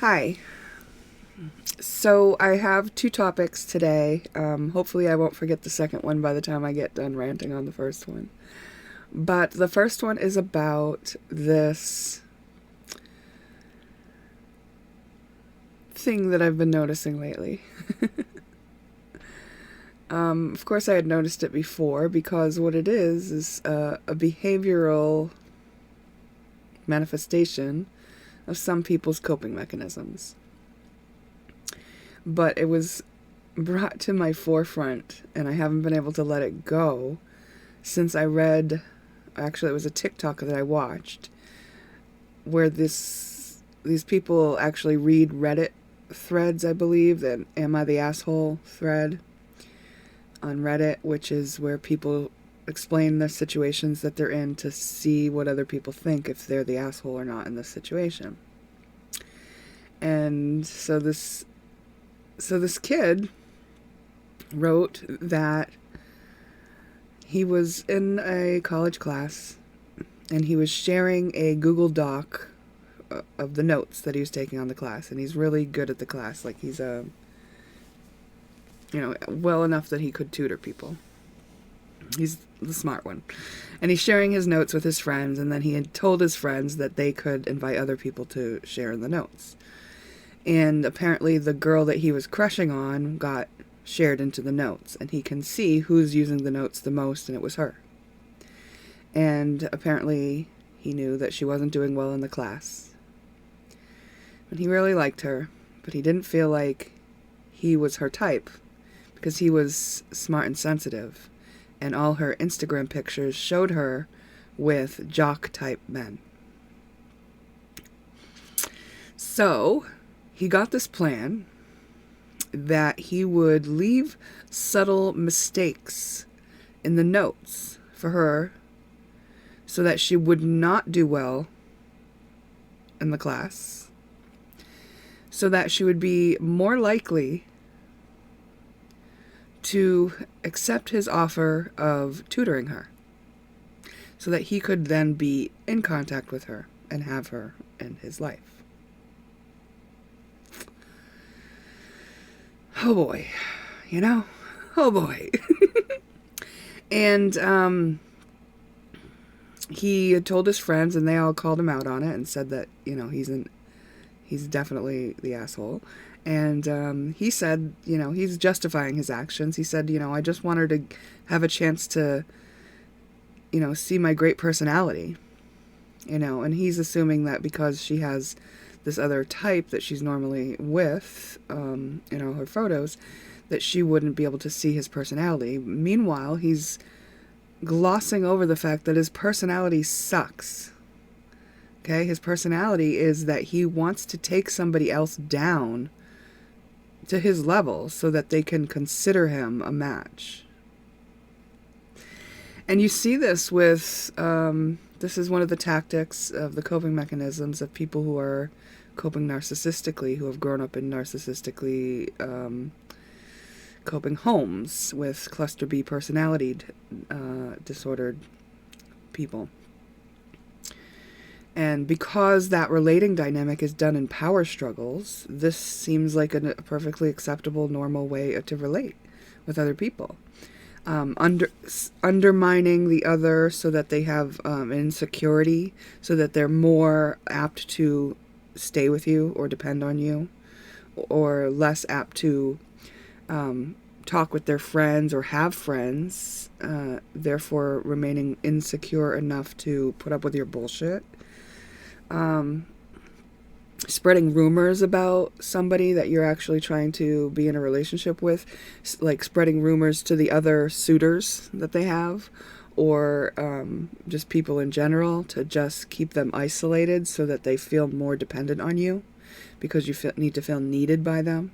Hi. So I have two topics today. Hopefully, I won't forget the second one by the time I get done ranting on the first one. But the first one is about this thing that I've been noticing lately. Of course, I had noticed it before because what it is a behavioral manifestation of some people's coping mechanisms. But it was brought to my forefront, and I haven't been able to let it go since I read, actually it was a TikTok that I watched, where these people actually read Reddit threads, I believe, that Am I the Asshole thread on Reddit, which is where people explain the situations that they're in to see what other people think, if they're the asshole or not in this situation. And so this kid wrote that he was in a college class and he was sharing a Google Doc of the notes that he was taking on the class, and he's really good at the class. Like, he's well enough that he could tutor people. He's the smart one. And he's sharing his notes with his friends, and then he had told his friends that they could invite other people to share in the notes. And apparently the girl that he was crushing on got shared into the notes, and he can see who's using the notes the most, and it was her. And apparently he knew that she wasn't doing well in the class. And he really liked her, but he didn't feel like he was her type because he was smart and sensitive, and all her Instagram pictures showed her with jock-type men. So he got this plan that he would leave subtle mistakes in the notes for her so that she would not do well in the class, so that she would be more likely to accept his offer of tutoring her, so that he could then be in contact with her and have her in his life. Oh boy, oh boy. And he had told his friends, and they all called him out on it and said that, he's definitely the asshole. And he said, he's justifying his actions. He said, I just want her to have a chance to, see my great personality, and he's assuming that because she has this other type that she's normally with, her photos, that she wouldn't be able to see his personality. Meanwhile, he's glossing over the fact that his personality sucks. Okay, his personality is that he wants to take somebody else down to his level so that they can consider him a match. And you see this with, this is one of the tactics of the coping mechanisms of people who are coping narcissistically, who have grown up in narcissistically coping homes with cluster B personality disordered people. And because that relating dynamic is done in power struggles, this seems like a perfectly acceptable, normal way to relate with other people. Undermining the other so that they have insecurity, so that they're more apt to stay with you or depend on you, or less apt to talk with their friends or have friends, therefore remaining insecure enough to put up with your bullshit. Spreading rumors about somebody that you're actually trying to be in a relationship with, like spreading rumors to the other suitors that they have, or just people in general, to just keep them isolated so that they feel more dependent on you because you need to feel needed by them.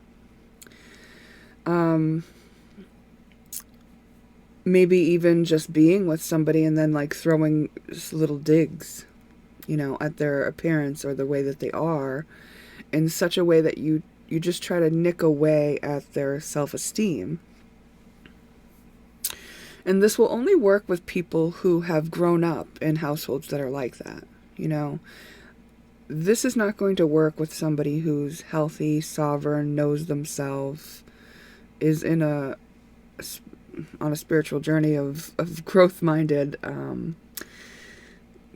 Maybe even just being with somebody and then like throwing just little digs, at their appearance or the way that they are, in such a way that you just try to nick away at their self-esteem. And this will only work with people who have grown up in households that are like that. this is not going to work with somebody who's healthy, sovereign, knows themselves, is on a spiritual journey of growth-minded,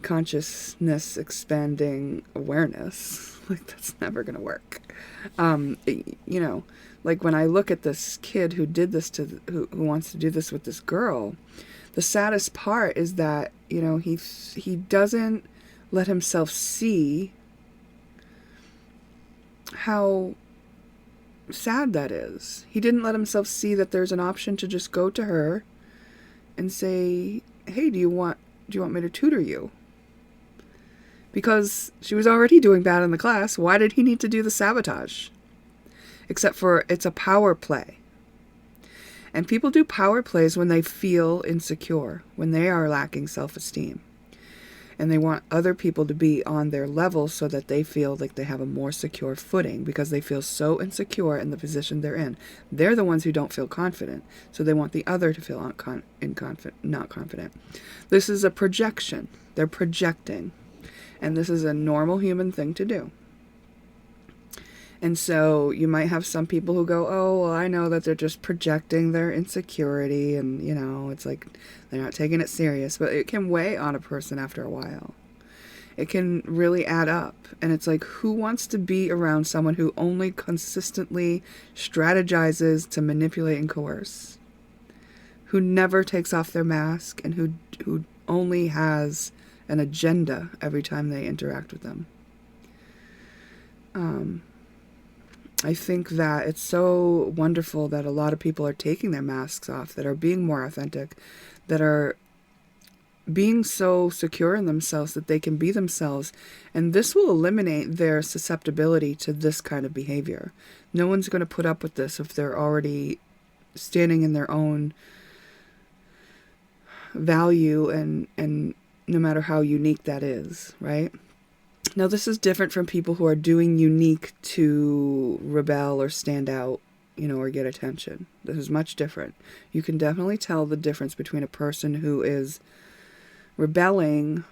consciousness expanding awareness. Like, that's never going to work. You know, like when I look at this kid who did this who wants to do this with this girl, the saddest part is that, you know, he doesn't let himself see how sad that is. He didn't let himself see that there's an option to just go to her and say, hey, do you want me to tutor you? Because she was already doing bad in the class. Why did he need to do the sabotage? Except for it's a power play. And people do power plays when they feel insecure, when they are lacking self-esteem. And they want other people to be on their level so that they feel like they have a more secure footing, because they feel so insecure in the position they're in. They're the ones who don't feel confident, so they want the other to feel not confident. This is a projection. They're projecting. And this is a normal human thing to do. And so you might have some people who go, oh, well, I know that they're just projecting their insecurity, and, you know, it's like they're not taking it serious, but it can weigh on a person after a while. It can really add up. And it's like, who wants to be around someone who only consistently strategizes to manipulate and coerce? Who never takes off their mask, and who only has an agenda every time they interact with them? I think that it's so wonderful that a lot of people are taking their masks off, that are being more authentic, that are being so secure in themselves that they can be themselves. And this will eliminate their susceptibility to this kind of behavior. No one's going to put up with this if they're already standing in their own value, and no matter how unique that is, right? Now, this is different from people who are doing unique to rebel or stand out, you know, or get attention. This is much different. You can definitely tell the difference between a person who is rebelling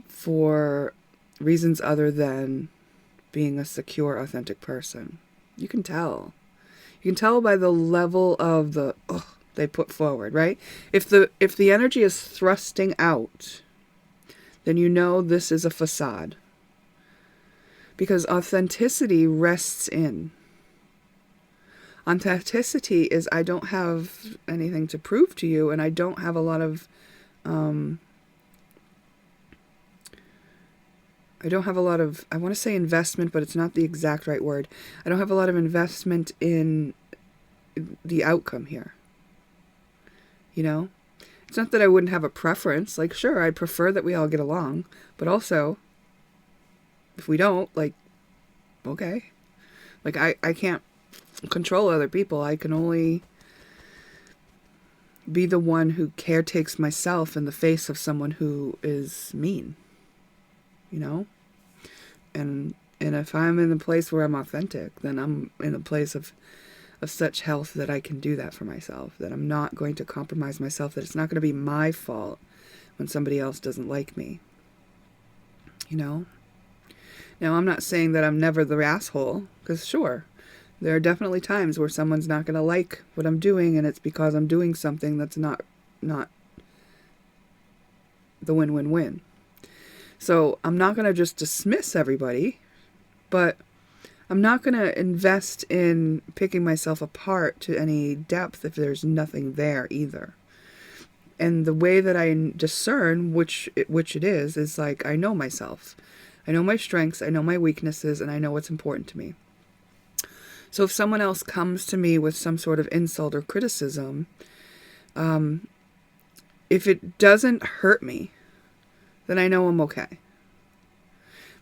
for reasons other than being a secure, authentic person. You can tell. You can tell by the level of they put forward, right? If the energy is thrusting out, then you know this is a facade. Because authenticity rests in. Authenticity is, I don't have anything to prove to you, and I don't have a lot of, I want to say investment, but it's not the exact right word. I don't have a lot of investment in the outcome here. You know? It's not that I wouldn't have a preference. Like, sure, I'd prefer that we all get along, but also, if we don't, like, okay. Like, I can't control other people. I can only be the one who caretakes myself in the face of someone who is mean. You know? And if I'm in the place where I'm authentic, then I'm in a place of such health that I can do that for myself. That I'm not going to compromise myself. That it's not going to be my fault when somebody else doesn't like me. You know? Now, I'm not saying that I'm never the asshole, because sure, there are definitely times where someone's not going to like what I'm doing, and it's because I'm doing something that's not the win-win-win. So I'm not going to just dismiss everybody, but I'm not going to invest in picking myself apart to any depth if there's nothing there either. And the way that I discern which it is like, I know myself. I know my strengths, I know my weaknesses, and I know what's important to me. So if someone else comes to me with some sort of insult or criticism, if it doesn't hurt me, then I know I'm okay.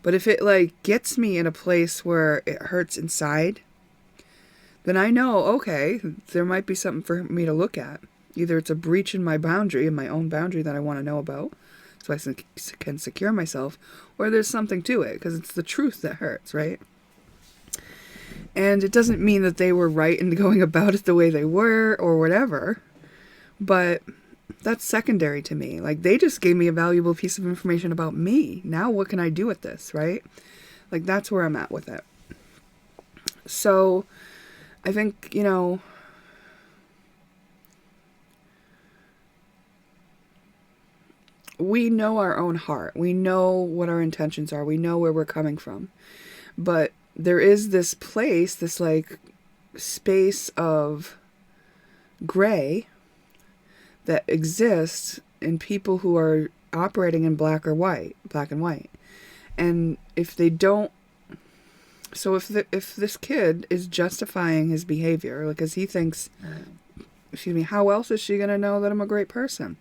But if it, like, gets me in a place where it hurts inside, then I know, okay, there might be something for me to look at. Either it's a breach in my boundary, in my own boundary that I want to know about, so I can secure myself, or there's something to it, because it's the truth that hurts, right? And it doesn't mean that they were right in going about it the way they were, or whatever, but that's secondary to me. Like, they just gave me a valuable piece of information about me. Now what can I do with this, right? Like, that's where I'm at with it. So I think, you know, we know our own heart. We know what our intentions are. We know where we're coming from. But there is this place, this like space of gray that exists in people who are operating in black and white. And if they don't, so if this kid is justifying his behavior, like, as he thinks, excuse me, how else is she going to know that I'm a great person?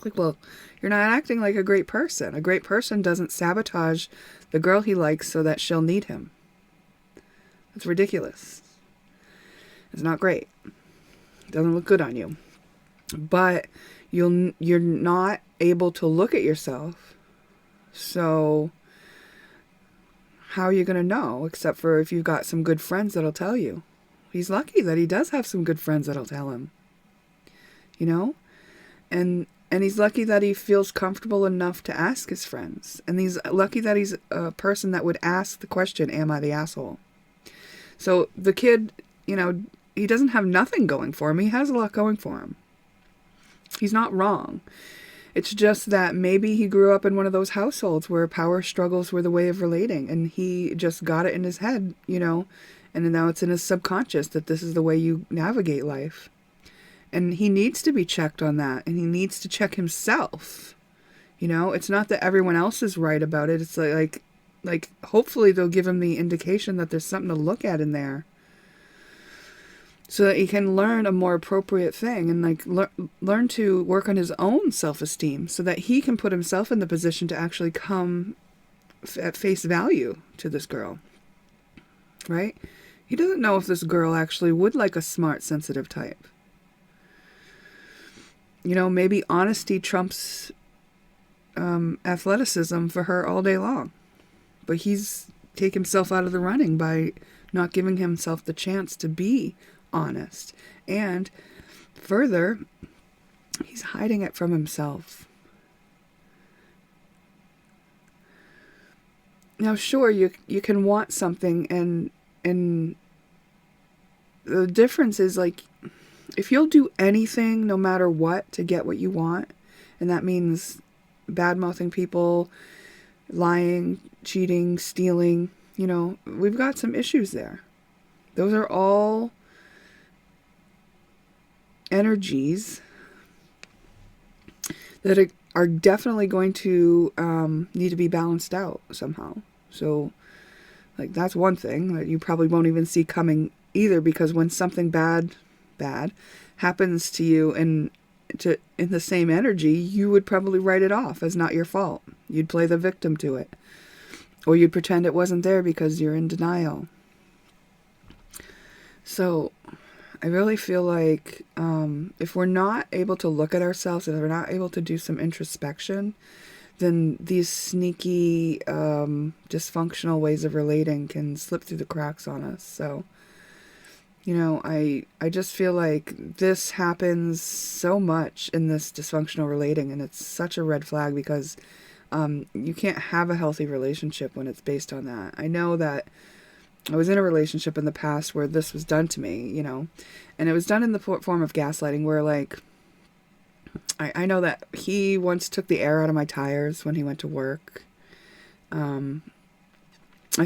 Like, well, you're not acting like a great person. A great person doesn't sabotage the girl he likes so that she'll need him. That's ridiculous. It's not great. It doesn't look good on you. But you're not able to look at yourself. So how are you going to know? Except for if you've got some good friends that'll tell you. He's lucky that he does have some good friends that'll tell him. You know? And he's lucky that he feels comfortable enough to ask his friends. And he's lucky that he's a person that would ask the question, am I the asshole? So the kid, you know, he doesn't have nothing going for him. He has a lot going for him. He's not wrong. It's just that maybe he grew up in one of those households where power struggles were the way of relating. And he just got it in his head, you know, and now it's in his subconscious that this is the way you navigate life. And he needs to be checked on that. And he needs to check himself. You know, it's not that everyone else is right about it. It's like hopefully they'll give him the indication that there's something to look at in there. So that he can learn a more appropriate thing and like learn to work on his own self-esteem so that he can put himself in the position to actually come at face value to this girl. Right? He doesn't know if this girl actually would like a smart, sensitive type. You know, maybe honesty trumps athleticism for her all day long. But he's taken himself out of the running by not giving himself the chance to be honest. And further, he's hiding it from himself. Now, sure, you can want something, and the difference is, like, if you'll do anything, no matter what, to get what you want, and that means bad-mouthing people, lying, cheating, stealing, you know, we've got some issues there. Those are all energies that are definitely going to need to be balanced out somehow. So, like, that's one thing that you probably won't even see coming either, because when something bad happens to you in the same energy, you would probably write it off as not your fault. You'd play the victim to it. Or you'd pretend it wasn't there because you're in denial. So I really feel like if we're not able to look at ourselves, if we're not able to do some introspection, then these sneaky, dysfunctional ways of relating can slip through the cracks on us. So, you know, I just feel like this happens so much in this dysfunctional relating, and it's such a red flag because you can't have a healthy relationship when it's based on that. I know that I was in a relationship in the past where this was done to me, you know, and it was done in the form of gaslighting where, like, I know that he once took the air out of my tires when he went to work. I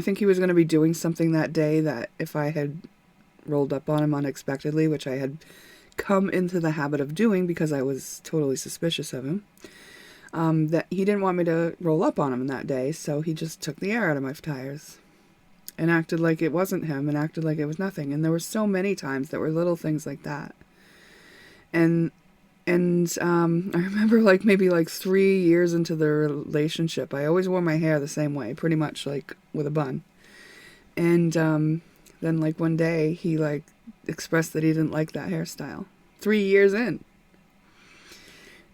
think he was going to be doing something that day that if I had rolled up on him unexpectedly, which I had come into the habit of doing because I was totally suspicious of him, that he didn't want me to roll up on him that day, so he just took the air out of my tires and acted like it wasn't him and acted like it was nothing. And there were so many times that were little things like that. And I remember, like, maybe like 3 years into the relationship, I always wore my hair the same way, pretty much like with a bun. And then, like, one day he, like, expressed that he didn't like that hairstyle. 3 years in.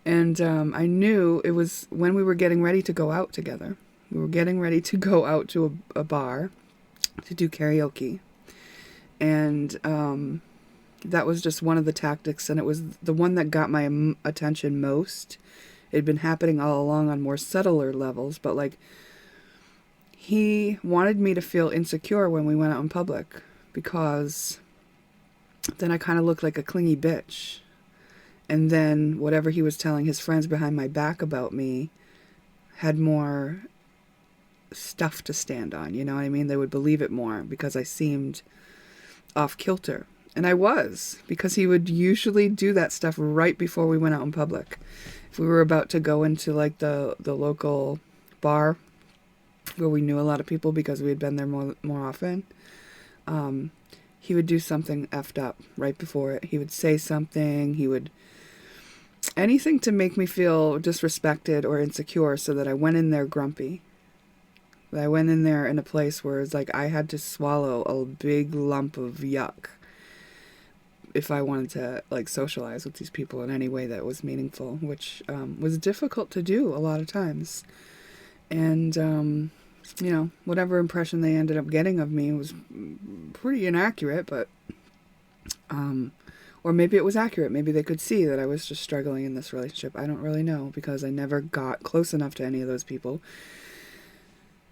And I knew it was when we were getting ready to go out together. We were getting ready to go out to a bar to do karaoke. And that was just one of the tactics, and it was the one that got my attention most. It had been happening all along on more subtler levels, but, like, he wanted me to feel insecure when we went out in public, because then I kind of looked like a clingy bitch. And then whatever he was telling his friends behind my back about me had more stuff to stand on, you know what I mean? They would believe it more because I seemed off kilter. And I was, because he would usually do that stuff right before we went out in public. If we were about to go into like the local bar where we knew a lot of people because we had been there more often, he would do something effed up right before it. He would say something, anything to make me feel disrespected or insecure, so that I went in there grumpy. I went in there in a place where it's like I had to swallow a big lump of yuck if I wanted to like socialize with these people in any way that was meaningful, which was difficult to do a lot of times. And you know, whatever impression they ended up getting of me was pretty inaccurate, but or maybe it was accurate. Maybe they could see that I was just struggling in this relationship. I don't really know, because I never got close enough to any of those people.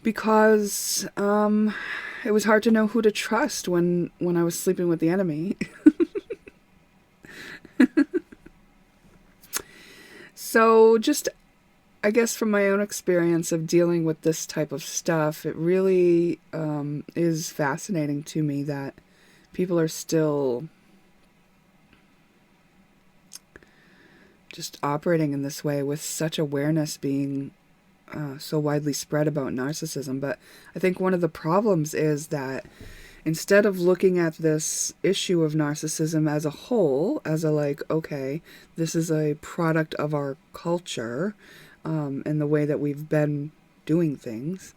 Because it was hard to know who to trust when I was sleeping with the enemy. So just, I guess from my own experience of dealing with this type of stuff, it really is fascinating to me that people are still just operating in this way, with such awareness being so widely spread about narcissism. But I think one of the problems is that instead of looking at this issue of narcissism as a whole, as a like, okay, this is a product of our culture and the way that we've been doing things,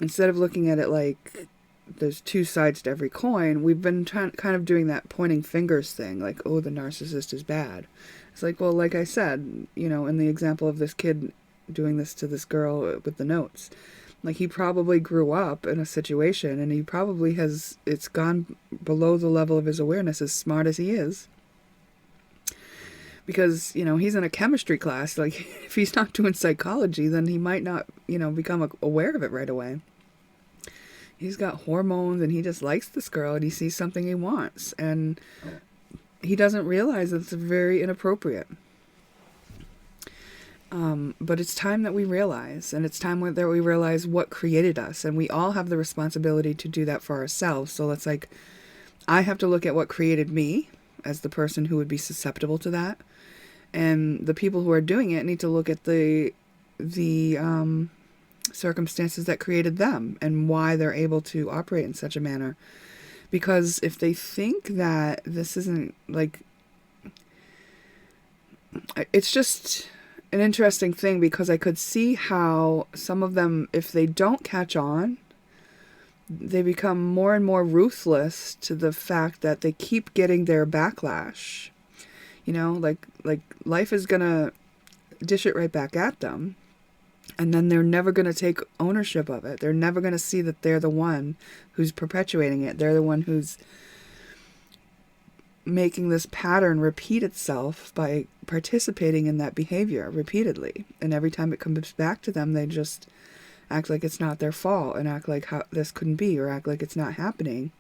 instead of looking at it like there's two sides to every coin, we've been kind of doing that pointing fingers thing, like, oh, the narcissist is bad. It's like, well, like I said, you know, in the example of this kid doing this to this girl with the notes, like, he probably grew up in a situation, and he probably it's gone below the level of his awareness, as smart as he is, because, you know, he's in a chemistry class. Like, if he's not doing psychology, then he might not, you know, become aware of it right away. He's got hormones, and he just likes this girl, and he sees something he wants, and he doesn't realize that it's very inappropriate. But it's time that we realize, and it's time that we realize what created us, and we all have the responsibility to do that for ourselves. So it's like, I have to look at what created me as the person who would be susceptible to that, and the people who are doing it need to look at the circumstances that created them and why they're able to operate in such a manner. Because if they think that this isn't like, it's just an interesting thing, because I could see how some of them, if they don't catch on, they become more and more ruthless to the fact that they keep getting their backlash. You know, like life is gonna dish it right back at them, and then they're never gonna take ownership of it. They're never gonna see that they're the one who's perpetuating it. They're the one who's making this pattern repeat itself by participating in that behavior repeatedly. And every time it comes back to them, they just act like it's not their fault, and act like how this couldn't be, or act like it's not happening.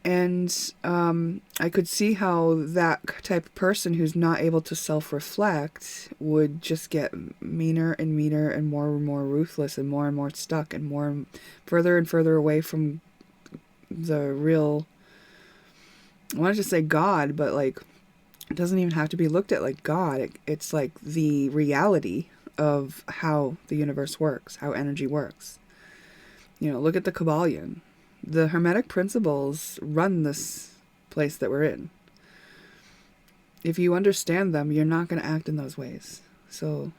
And I could see how that type of person who's not able to self-reflect would just get meaner and meaner and more ruthless and more stuck and further away from the real, I wanted to say God, but like, it doesn't even have to be looked at like God. It's like the reality of how the universe works, how energy works. You know, look at the Kabbalion. The Hermetic principles run this place that we're in. If you understand them, you're not going to act in those ways. So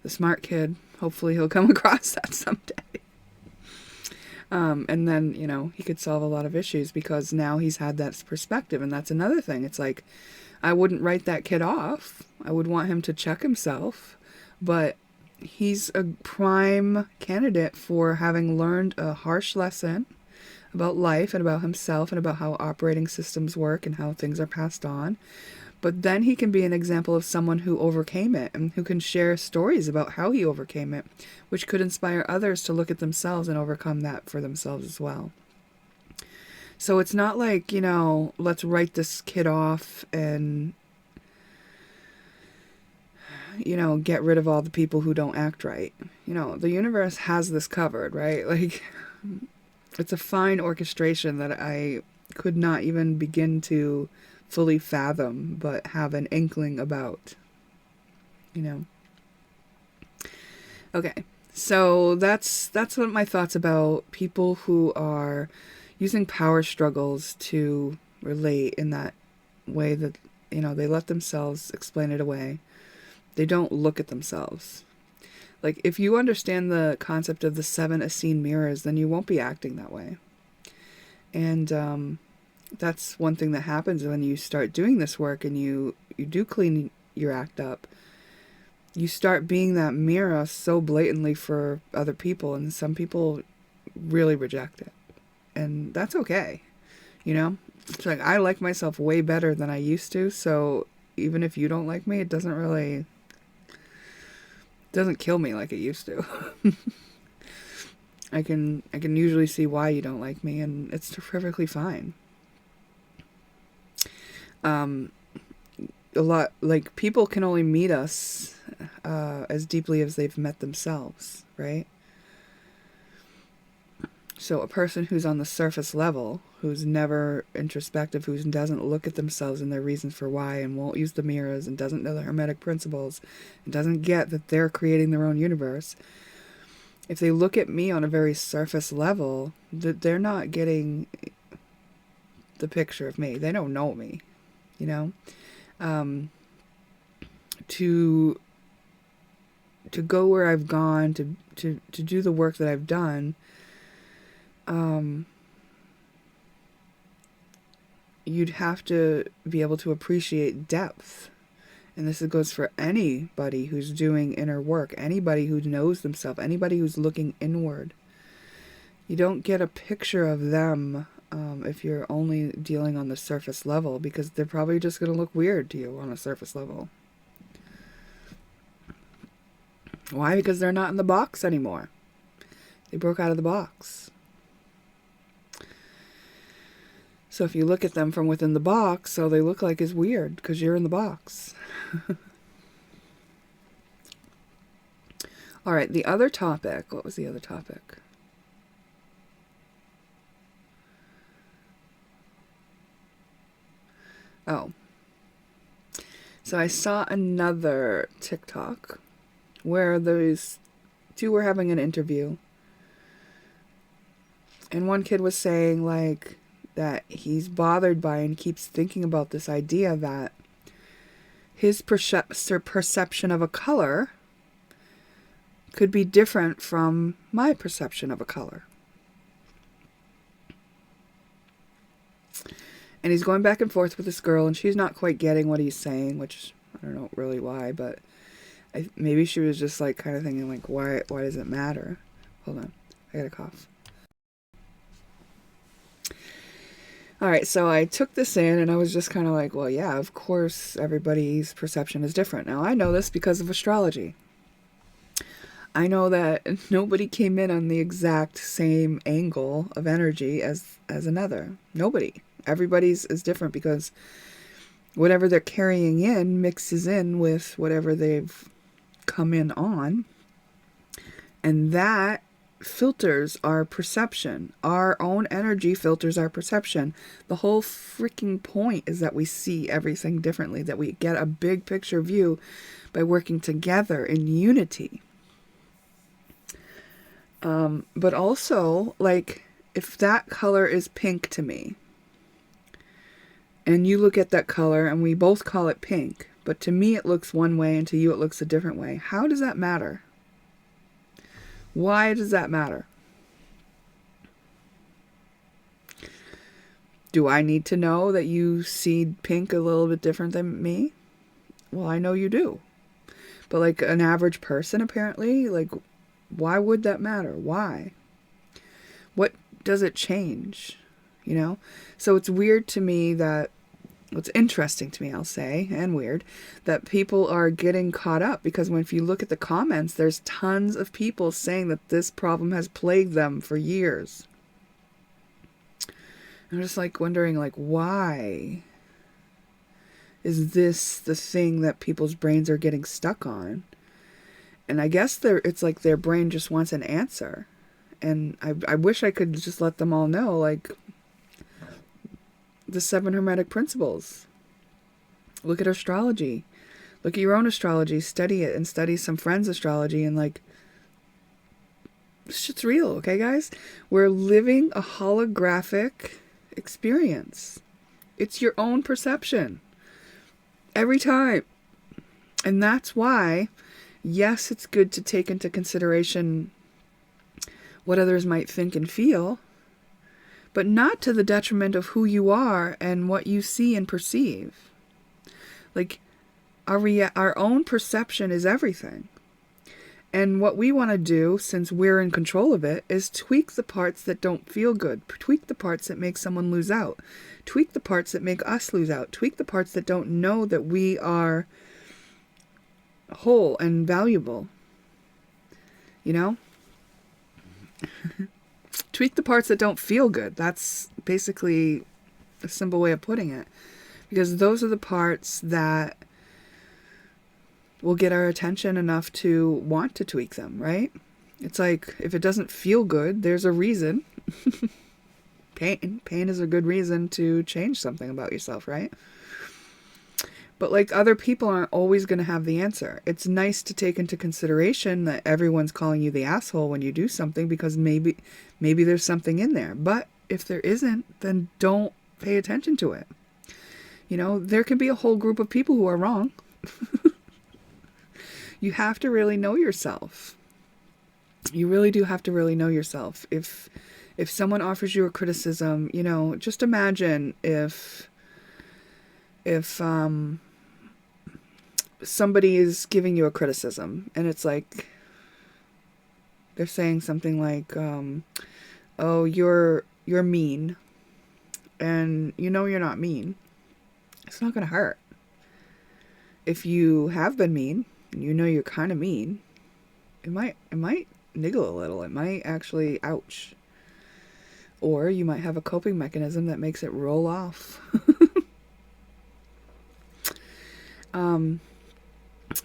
the smart kid, hopefully he'll come across that someday. And then, you know, he could solve a lot of issues, because now he's had that perspective. And that's another thing. It's like, I wouldn't write that kid off. I would want him to check himself. But he's a prime candidate for having learned a harsh lesson about life and about himself and about how operating systems work and how things are passed on. But then he can be an example of someone who overcame it and who can share stories about how he overcame it, which could inspire others to look at themselves and overcome that for themselves as well. So it's not like, let's write this kid off and, get rid of all the people who don't act right. The universe has this covered, right? Like, it's a fine orchestration that I could not even begin to fully fathom, but have an inkling about, Okay, so that's what my thoughts about people who are using power struggles to relate in that way that, they let themselves explain it away. They don't look at themselves. Like, if you understand the concept of the 7 Essene mirrors, then you won't be acting that way. And that's one thing that happens when you start doing this work and you do clean your act up. You start being that mirror so blatantly for other people, and some people really reject it. And that's okay. It's like, I like myself way better than I used to, so even if you don't like me, it doesn't kill me like it used to. I can usually see why you don't like me, and it's perfectly fine. A lot, like, people can only meet us as deeply as they've met themselves, right? So a person who's on the surface level, who's never introspective, who doesn't look at themselves and their reasons for why, and won't use the mirrors, and doesn't know the Hermetic principles, and doesn't get that they're creating their own universe, if they look at me on a very surface level, that they're not getting the picture of me. They don't know me, to go where I've gone, to do the work that I've done, you'd have to be able to appreciate depth. And this goes for anybody who's doing inner work, anybody who knows themselves, anybody who's looking inward. You don't get a picture of them if you're only dealing on the surface level, because they're probably just going to look weird to you on a surface level. Why? Because they're not in the box anymore. They broke out of the box. So if you look at them from within the box, all they look like is weird, because you're in the box. All right, the other topic. What was the other topic? Oh. So I saw another TikTok where those two were having an interview. And one kid was saying, like, that he's bothered by and keeps thinking about this idea that his perception of a color could be different from my perception of a color. And he's going back and forth with this girl, and she's not quite getting what he's saying, which I don't know really why, but maybe she was just like kind of thinking, like, why does it matter? Hold on, I got a cough. All right, so I took this in, and I was just kind of like, well, yeah, of course everybody's perception is different. Now, I know this because of astrology. I know that nobody came in on the exact same angle of energy as another. Nobody. Everybody's is different, because whatever they're carrying in mixes in with whatever they've come in on. And that filters our perception. Our own energy filters our perception. The whole freaking point is that we see everything differently, that we get a big picture view by working together in unity. But also, like, if that color is pink to me, and you look at that color and we both call it pink, but to me it looks one way and to you it looks a different way, how does that matter? Why does that matter? Do I need to know that you see pink a little bit different than me? Well, I know you do. But like an average person, apparently, like, why would that matter? Why? What does it change? So it's weird to me that what's interesting to me, I'll say, and weird, that people are getting caught up because if you look at the comments, there's tons of people saying that this problem has plagued them for years. I'm just like wondering, like, why is this the thing that people's brains are getting stuck on? And I guess it's like their brain just wants an answer. And I wish I could just let them all know, like, the 7 Hermetic principles. Look at astrology. Look at your own astrology. Study it and study some friends' astrology. And, like, this shit's real, okay, guys? We're living a holographic experience. It's your own perception. Every time. And that's why, yes, it's good to take into consideration what others might think and feel, but not to the detriment of who you are and what you see and perceive. Like, our own perception is everything. And what we want to do, since we're in control of it, is tweak the parts that don't feel good. Tweak the parts that make someone lose out. Tweak the parts that make us lose out. Tweak the parts that don't know that we are whole and valuable. You know? Tweak the parts that don't feel good. That's basically a simple way of putting it. Because those are the parts that will get our attention enough to want to tweak them, right? It's like, if it doesn't feel good, there's a reason. Pain is a good reason to change something about yourself, right? But, like, other people aren't always going to have the answer. It's nice to take into consideration that everyone's calling you the asshole when you do something, because maybe there's something in there. But if there isn't, then don't pay attention to it. You know, there can be a whole group of people who are wrong. You have to really know yourself. You really do have to really know yourself. If someone offers you a criticism, you know, just imagine if somebody is giving you a criticism and it's like they're saying something like, oh, you're mean, and you know you're not mean. It's not going to hurt. If you have been mean, and you know you're kind of mean, it might niggle a little. It might actually ouch. Or you might have a coping mechanism that makes it roll off.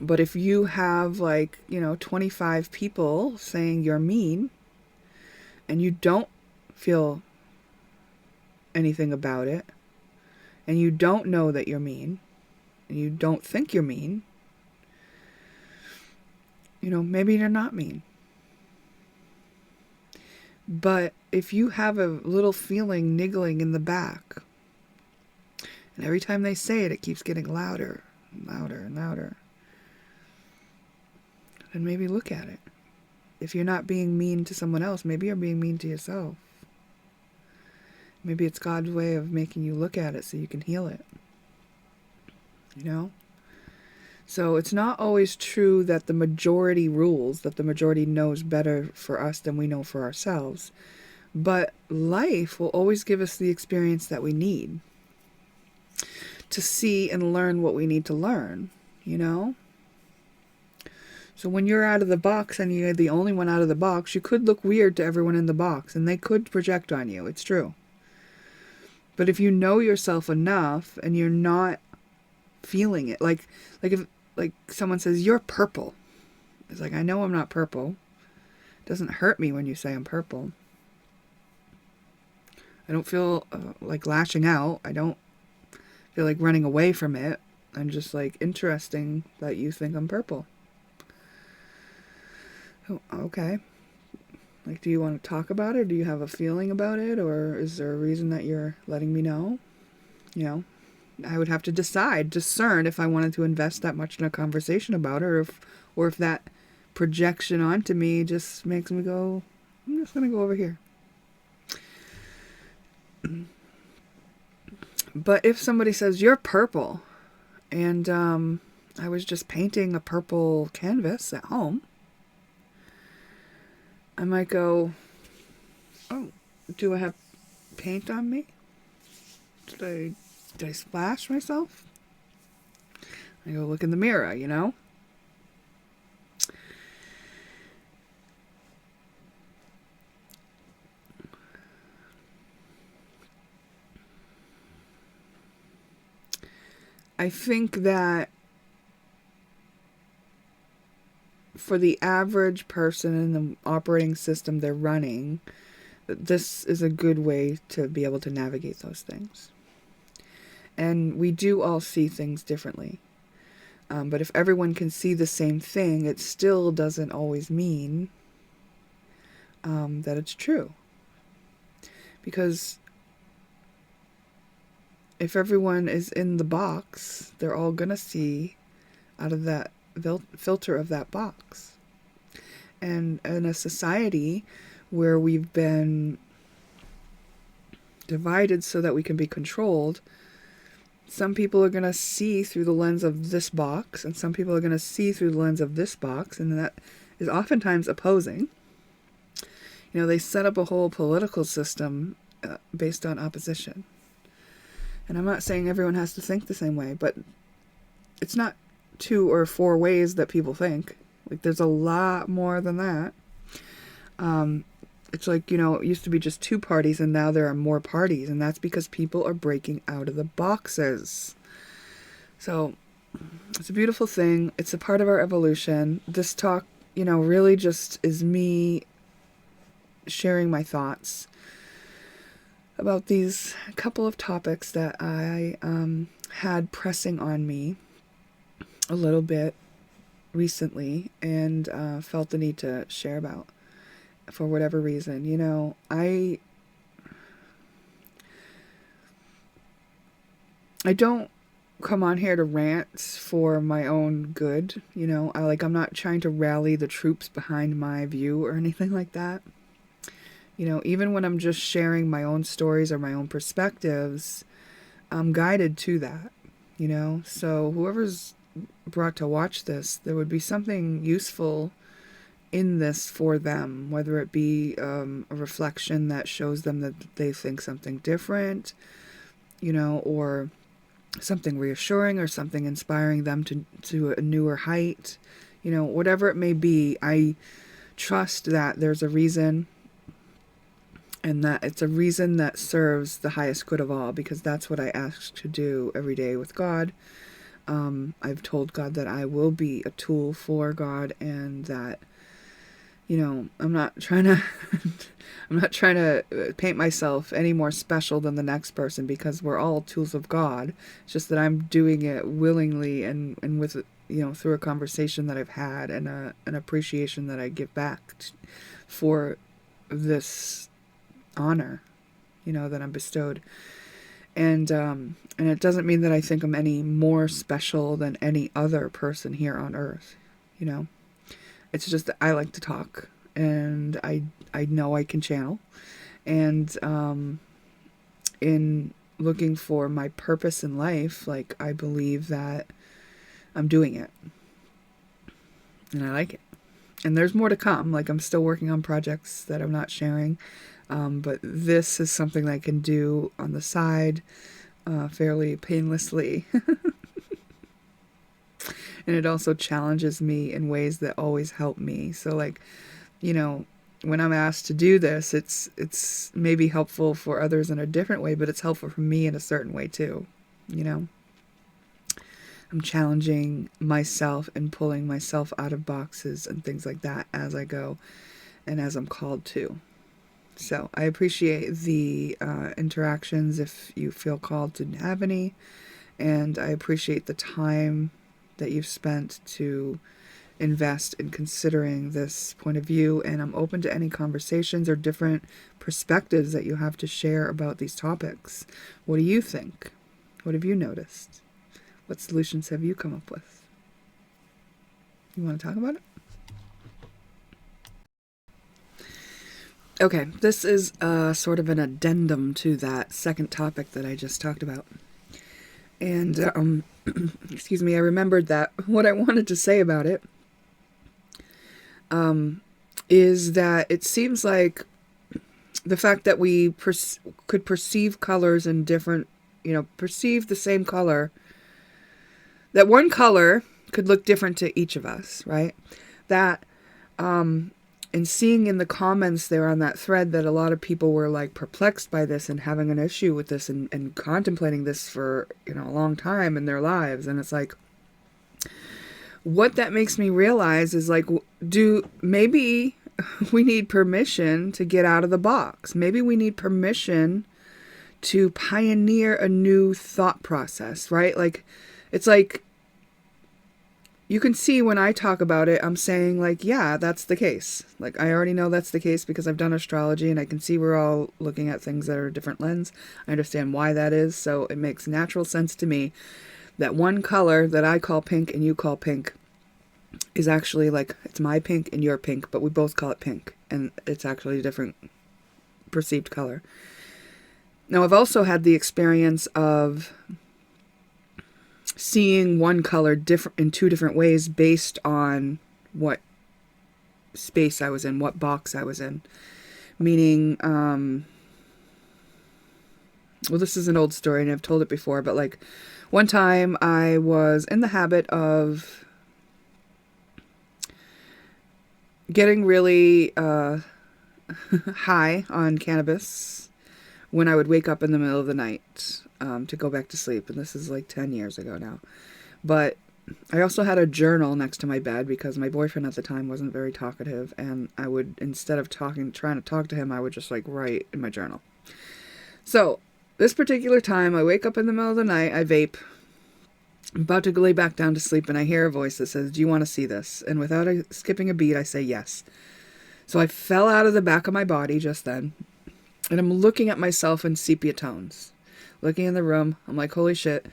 But if you have, like, you know, 25 people saying you're mean, and you don't feel anything about it, and you don't know that you're mean, and you don't think you're mean, you know, maybe you're not mean. But if you have a little feeling niggling in the back, and every time they say it, it keeps getting louder and louder and louder, then maybe look at it. If you're not being mean to someone else, maybe you're being mean to yourself. Maybe it's God's way of making you look at it so you can heal it. You know? So it's not always true that the majority rules, that the majority knows better for us than we know for ourselves. But life will always give us the experience that we need to see and learn what we need to learn, you know? So when you're out of the box and you're the only one out of the box, you could look weird to everyone in the box, and they could project on you. It's true. But if you know yourself enough and you're not feeling it, like if someone says, you're purple. It's like, I know I'm not purple. It doesn't hurt me when you say I'm purple. I don't feel like lashing out. I don't feel like running away from it. I'm just like, interesting that you think I'm purple. Oh, okay. Like, do you want to talk about it? Do you have a feeling about it? Or is there a reason that you're letting me know? You know? I would have to discern if I wanted to invest that much in a conversation about it, or if that projection onto me just makes me go, I'm just going to go over here. But if somebody says, you're purple, and I was just painting a purple canvas at home, I might go, oh, do I have paint on me? Did I Did I splash myself? I go look in the mirror, you know? I think that for the average person in the operating system they're running, this is a good way to be able to navigate those things. And we do all see things differently. But if everyone can see the same thing, it still doesn't always mean that it's true. Because if everyone is in the box, they're all going to see out of that filter of that box. And in a society where we've been divided so that we can be controlled, some people are going to see through the lens of this box, and some people are going to see through the lens of this box, and that is oftentimes opposing. You know, they set up a whole political system based on opposition. And I'm not saying everyone has to think the same way, but it's not 2 or 4 ways that people think. Like, there's a lot more than that. It's like, you know, it used to be just 2 parties, and now there are more parties, and that's because people are breaking out of the boxes. So, it's a beautiful thing. It's a part of our evolution. This talk, you know, really just is me sharing my thoughts about these couple of topics that I had pressing on me a little bit recently, and felt the need to share about for whatever reason. You know, I don't come on here to rant for my own good. You know, I'm not trying to rally the troops behind my view or anything like that. You know, even when I'm just sharing my own stories or my own perspectives, I'm guided to that, you know. So whoever's brought to watch this, there would be something useful in this for them, whether it be a reflection that shows them that they think something different, you know, or something reassuring or something inspiring them to a newer height, you know, whatever it may be. I trust that there's a reason, and that it's a reason that serves the highest good of all, because that's what I ask to do every day with God. I've told God that I will be a tool for God, and that, you know, I'm not trying to paint myself any more special than the next person, because we're all tools of God. It's just that I'm doing it willingly and with, you know, through a conversation that I've had, and an appreciation that I give back for this honor, you know, that I'm bestowed. And it doesn't mean that I think I'm any more special than any other person here on earth, you know. It's just that I like to talk, and I know I can channel, and in looking for my purpose in life, like, I believe that I'm doing it, and I like it. And there's more to come. Like, I'm still working on projects that I'm not sharing, but this is something that I can do on the side, fairly painlessly. And it also challenges me in ways that always help me. So, like, you know, when I'm asked to do this, it's maybe helpful for others in a different way, but it's helpful for me in a certain way too, you know. I'm challenging myself and pulling myself out of boxes and things like that as I go and as I'm called to. So I appreciate the interactions if you feel called to have any, and I appreciate the time that you've spent to invest in considering this point of view, and I'm open to any conversations or different perspectives that you have to share about these topics. What do you think? What have you noticed? What solutions have you come up with? You want to talk about it? Okay, this is sort of an addendum to that second topic that I just talked about. And, excuse me, I remembered that what I wanted to say about it is that it seems like the fact that we could perceive colors in different, perceive the same color, that one color could look different to each of us, right? That, and seeing in the comments there on that thread that a lot of people were like perplexed by this and having an issue with this and contemplating this for, a long time in their lives. And it's like, what that makes me realize is like, maybe we need permission to get out of the box. Maybe we need permission to pioneer a new thought process, right? Like, it's like, you can see when I talk about it, I'm saying like, yeah, that's the case. Like, I already know that's the case because I've done astrology and I can see we're all looking at things that are a different lens. I understand why that is. So it makes natural sense to me that one color that I call pink and you call pink is actually like, it's my pink and your pink, but we both call it pink. And it's actually a different perceived color. Now, I've also had the experience of seeing one color different in two different ways based on what space I was in, what box I was in. Meaning, well, this is an old story and I've told it before, but like one time I was in the habit of getting really high on cannabis when I would wake up in the middle of the night to go back to sleep. And this is like 10 years ago now. But I also had a journal next to my bed because my boyfriend at the time wasn't very talkative. And I would, instead of trying to talk to him, I would just like write in my journal. So this particular time, I wake up in the middle of the night, I vape. I'm about to lay back down to sleep and I hear a voice that says, "Do you want to see this?" And without skipping a beat, I say yes. So I fell out of the back of my body just then. And I'm looking at myself in sepia tones. Looking in the room, I'm like, holy shit.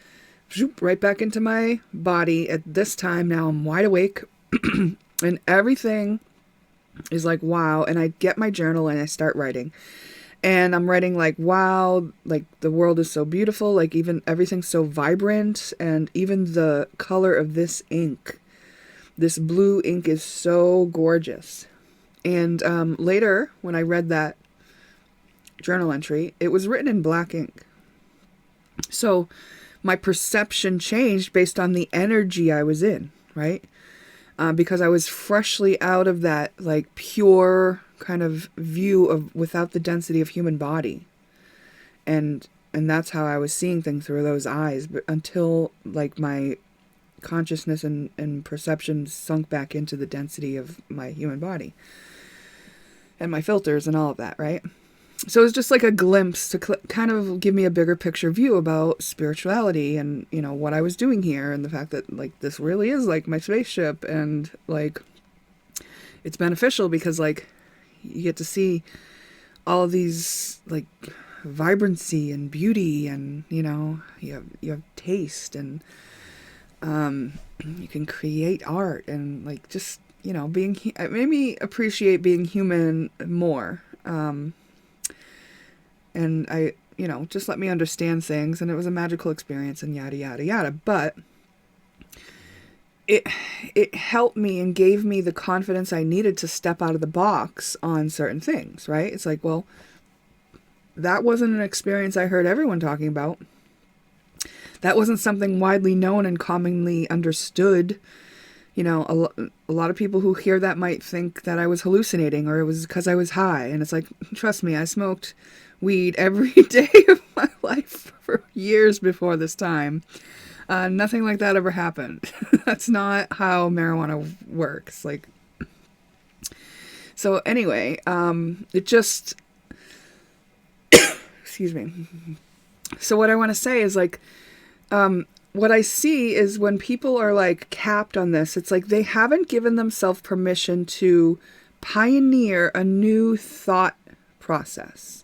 Zoop, right back into my body. At this time now, I'm wide awake. And everything is like, wow. And I get my journal and I start writing. And I'm writing like, wow, like the world is so beautiful. Like even everything's so vibrant. And even the color of this ink, this blue ink is so gorgeous. And later, when I read that journal entry, it was written in black ink. So my perception changed based on the energy I was in, right? Because I was freshly out of that like pure kind of view of without the density of human body. And that's how I was seeing things through those eyes. But until like my consciousness and perception sunk back into the density of my human body. And my filters and all of that, right? So it was just like a glimpse to kind of give me a bigger picture view about spirituality and, what I was doing here and the fact that, like, this really is, like, my spaceship and, like, it's beneficial because, like, you get to see all of these, like, vibrancy and beauty and, you have taste and you can create art and, like, just, being, it made me appreciate being human more. And I, just let me understand things and it was a magical experience and yada, yada, yada. But it helped me and gave me the confidence I needed to step out of the box on certain things, right? It's like, well, that wasn't an experience I heard everyone talking about. That wasn't something widely known and commonly understood. A lot of people who hear that might think that I was hallucinating or it was because I was high. And it's like, trust me, I smoked weed every day of my life for years before this time. Nothing like that ever happened. That's not how marijuana works. Like, so anyway, it just, excuse me. So what I want to say is like, what I see is when people are like capped on this, it's like they haven't given themselves permission to pioneer a new thought process.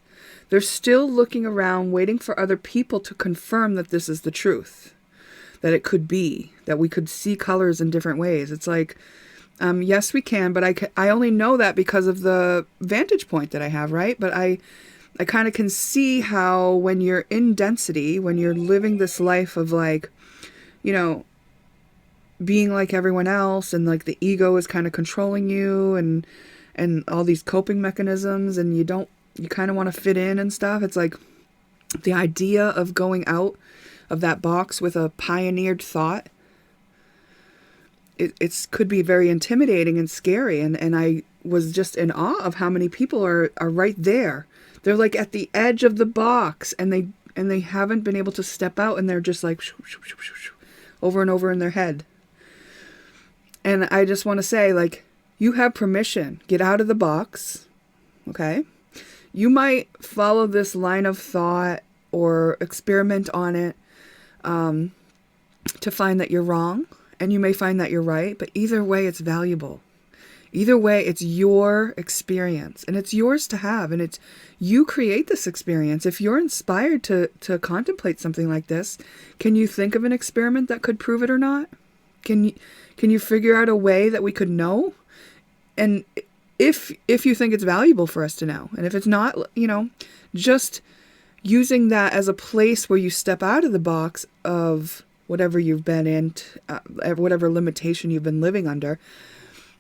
They're still looking around, waiting for other people to confirm that this is the truth, that it could be, that we could see colors in different ways. It's like, yes, we can, but I only know that because of the vantage point that I have, right? But I kind of can see how when you're in density, when you're living this life of like, being like everyone else and like the ego is kind of controlling you and all these coping mechanisms and you kind of want to fit in and stuff. It's like The idea of going out of that box with a pioneered thought, it could be very intimidating and scary. And I was just in awe of how many people are right there. They're like at the edge of the box, and they haven't been able to step out, and they're just like shoo, shoo, shoo, shoo, shoo, over and over in their head. And I just want to say, like, you have permission. Get out of the box, okay? You might follow this line of thought or experiment on it to find that you're wrong, and you may find that you're right, but either way, it's valuable. Either way, it's your experience, and it's yours to have, and it's you create this experience. If you're inspired to contemplate something like this, can you think of an experiment that could prove it or not? Can you figure out a way that we could know? And if you think it's valuable for us to know, and if it's not, just using that as a place where you step out of the box of whatever you've been in, whatever limitation you've been living under,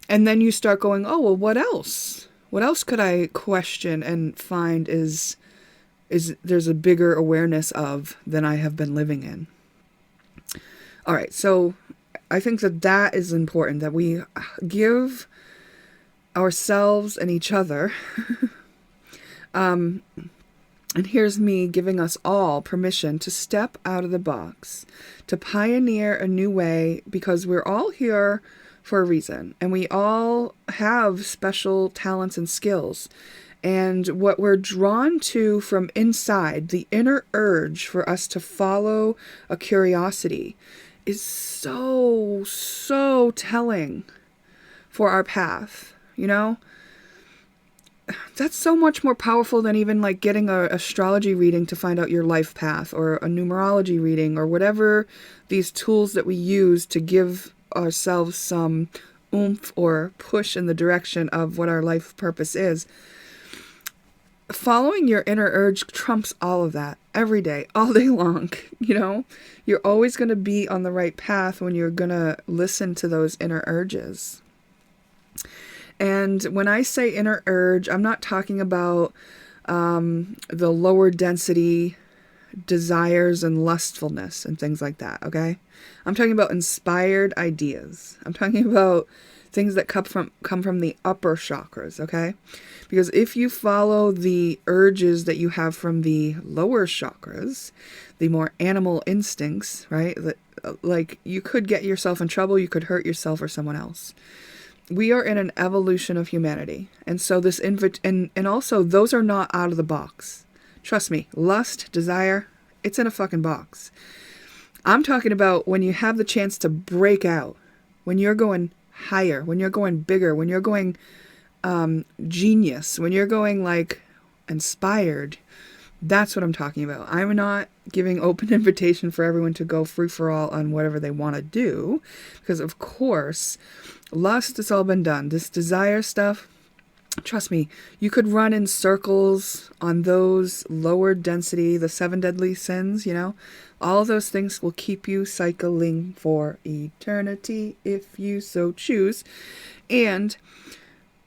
and then you start going, oh, well, what else? What else could I question and find is there's a bigger awareness of than I have been living in? All right, so I think that is important, that we give ourselves and each other and here's me giving us all permission to step out of the box, to pioneer a new way, because we're all here for a reason, and we all have special talents and skills. And what we're drawn to from inside, the inner urge for us to follow a curiosity, is so, so telling for our path, That's so much more powerful than even like getting an astrology reading to find out your life path, or a numerology reading, or whatever these tools that we use to give ourselves some oomph or push in the direction of what our life purpose is. Following your inner urge trumps all of that every day, all day long. You're always going to be on the right path when you're going to listen to those inner urges. And when I say inner urge, I'm not talking about the lower density desires and lustfulness and things like that, okay? I'm talking about inspired ideas. I'm talking about things that come from the upper chakras, okay? Because if you follow the urges that you have from the lower chakras, the more animal instincts, right? Like, you could get yourself in trouble, you could hurt yourself or someone else. We are in an evolution of humanity. And so this and also those are not out of the box. Trust me, lust, desire, it's in a fucking box. I'm talking about when you have the chance to break out, when you're going higher, when you're going bigger, when you're going genius, when you're going like inspired. That's what I'm talking about. I'm not giving open invitation for everyone to go free for all on whatever they want to do, because of course, lust has all been done. This desire stuff, trust me, you could run in circles on those lower density, the 7 deadly sins, all of those things will keep you cycling for eternity if you so choose. And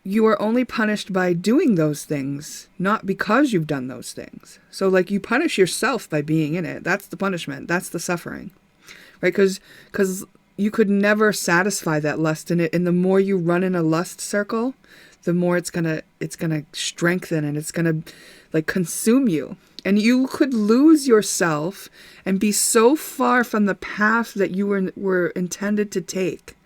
you are only punished by doing those things, not because you've done those things. So like, you punish yourself by being in it. That's the punishment. That's the suffering, right? Because you could never satisfy that lust in it. And the more you run in a lust circle, the more it's gonna strengthen, and it's gonna like consume you. And you could lose yourself and be so far from the path that you were intended to take.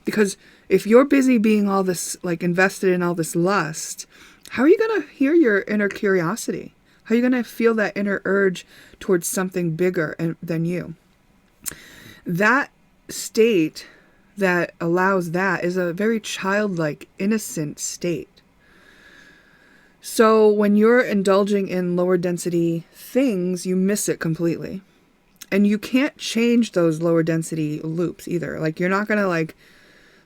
Because if you're busy being all this, like invested in all this lust, how are you going to hear your inner curiosity? How are you going to feel that inner urge towards something bigger than you? That state that allows that is a very childlike, innocent state. So when you're indulging in lower density things, you miss it completely. And you can't change those lower density loops either. Like, you're not going to like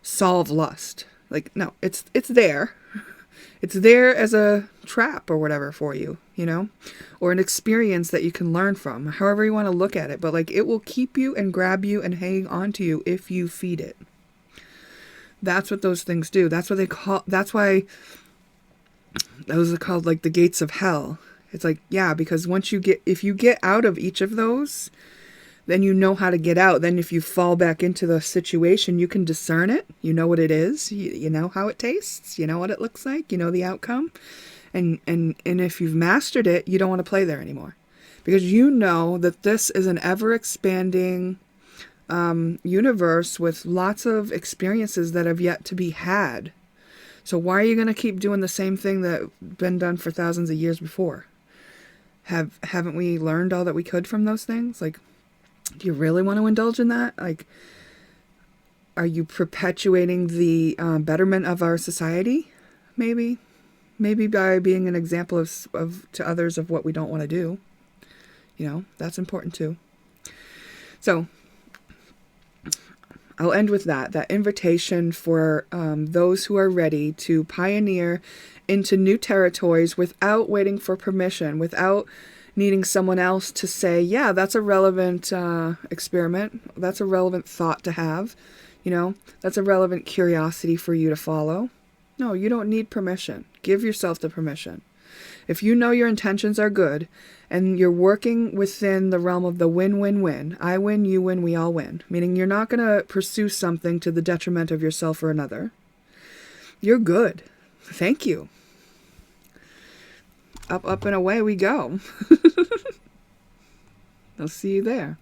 solve lust. Like, no, it's there. It's there as a trap or whatever for you, or an experience that you can learn from, however you want to look at it. But like, it will keep you and grab you and hang on to you if you feed it. That's what those things do. That's why those are called like the gates of hell. It's like, yeah, because if you get out of each of those, then you know how to get out. Then if you fall back into the situation, you can discern it. You know what it is. You know how it tastes. You know what it looks like. You know the outcome. And if you've mastered it, you don't want to play there anymore. Because you know that this is an ever-expanding universe with lots of experiences that have yet to be had. So why are you going to keep doing the same thing that's been done for thousands of years before? Haven't we learned all that we could from those things? Like, do you really want to indulge in that? Like, are you perpetuating the betterment of our society? Maybe by being an example of to others of what we don't want to do. You know, that's important too. So I'll end with that invitation for those who are ready to pioneer into new territories without waiting for permission, without needing someone else to say, yeah, that's a relevant experiment, that's a relevant thought to have, you know, that's a relevant curiosity for you to follow. No, you don't need permission. Give yourself the permission. If you know your intentions are good and you're working within the realm of the win-win-win, I win, you win, we all win, meaning you're not going to pursue something to the detriment of yourself or another, you're good. Thank you. Up, up, and away we go. I'll see you there.